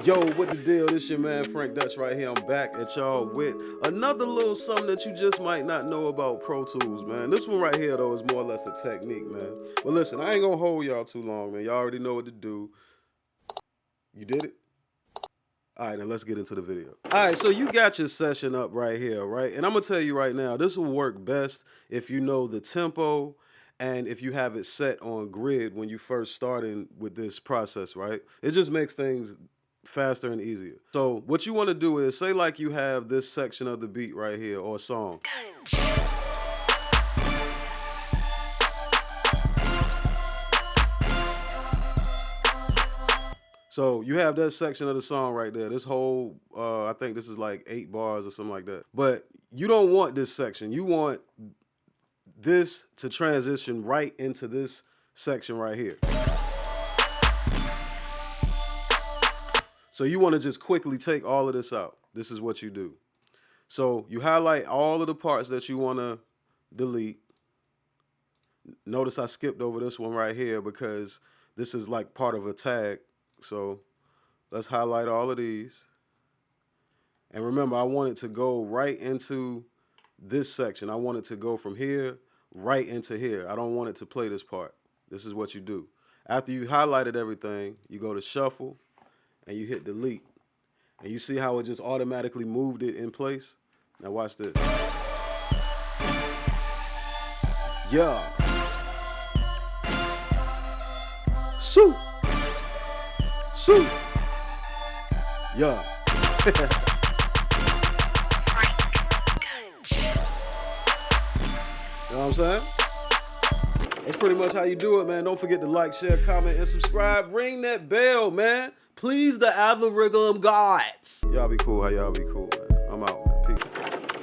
Yo, what the deal? This your man Frank Dutch right here. I'm back at y'all with another little something that you just might not know about Pro Tools, man. This one right here, though, is more or less a technique, man. But listen, I ain't gonna hold y'all too long, man. Y'all already know what to do. You did it? All right, now let's get into the video. All right, so you got your session up right here, right? And I'm gonna tell you right now, this will work best if you know the tempo and if you have it set on grid when you first starting with this process, right? It just makes things faster and easier. So what you want to do is say like you have this section of the beat right here or song. So you have that section of the song right there. This whole, I think this is like 8 bars or something like that. But you don't want this section. You want this to transition right into this section right here. So you want to just quickly take all of this out. This is what you do. So you highlight all of the parts that you want to delete. Notice I skipped over this one right here because this is like part of a tag. So let's highlight all of these. And remember, I want it to go right into this section. I want it to go from here right into here. I don't want it to play this part. This is what you do. After you highlighted everything, you go to shuffle and you hit delete. And you see how it just automatically moved it in place? Now watch this. Yeah. Sue. Sue. Yeah. You know what I'm saying? That's pretty much how you do it, man. Don't forget to like, share, comment, and subscribe. Ring that bell, man. Please the algorithm gods. Y'all be cool. How y'all be cool, man. I'm out, man. Peace.